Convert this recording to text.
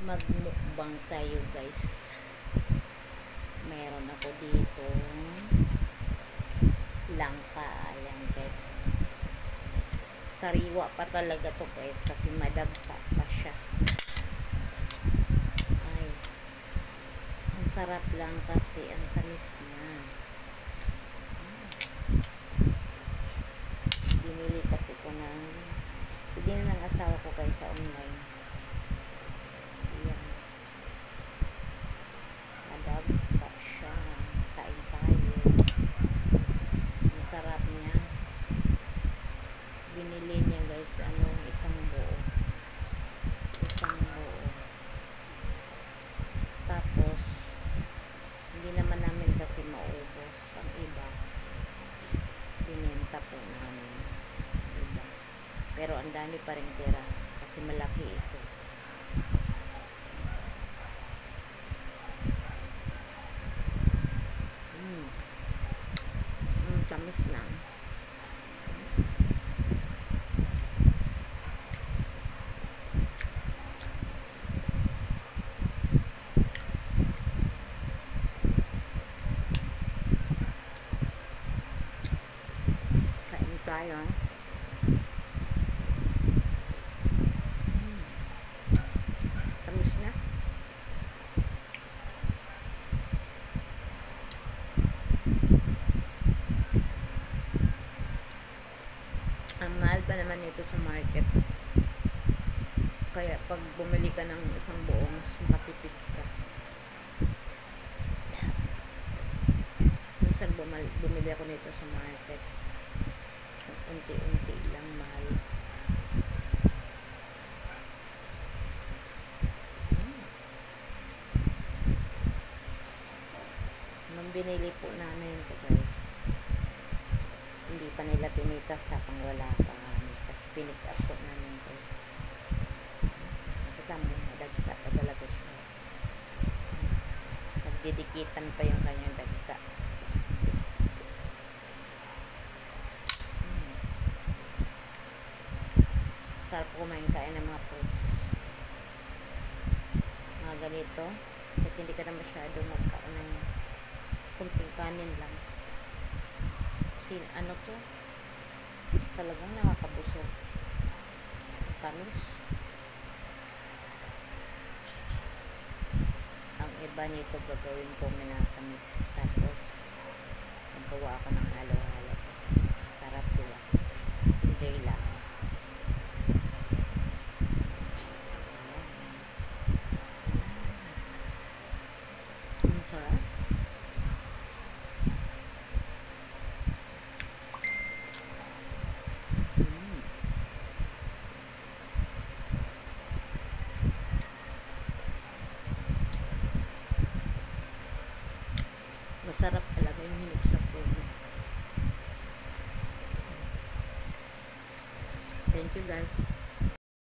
Magmukbang tayo guys. Meron ako dito langka. Ayan guys, sariwa pa talaga to guys kasi madagta pa siya. Ay, ang sarap lang kasi ang tamis niya. Binili kasi ko ng bili ng asawa ko guys sa online. Ayan, madagta siya. Kain tayo. Ang sarap niya. Binili niya guys isang buo. Tapos hindi naman namin kasi maubos ang iba, binenta po namin iba. Pero ang dami pa rin tira kasi malaki ito. Tamis lang. Kain tayo. Tamis na. Ang mahal pa naman ito sa market. Kaya pag bumili ka ng isang buo, mas makatipid ka. Minsan bumili ako nito sa market. Unti-unti lang mahal. Nung binili po namin ito guys, hindi pa nila pinitas sa wala pa kami. Kasi pinick up po namin ito. Ito lang, madagka pa talaga siya. Nagdidikitan pa yung kanyang dagka. Sarap kumain kain ng mga fruits. Mga ganito. At hindi ka na masyado magkain ng kunting kanin lang. Ano to? Talagang nakakabusog. Ang tamis. Ang iba nito gagawin ko minatamis. Tapos magawa ako ng halo-halo. Sarap diba? Enjoy lang. Ang sarap. Masarap talaga yung hinog sa puno. Thank you guys.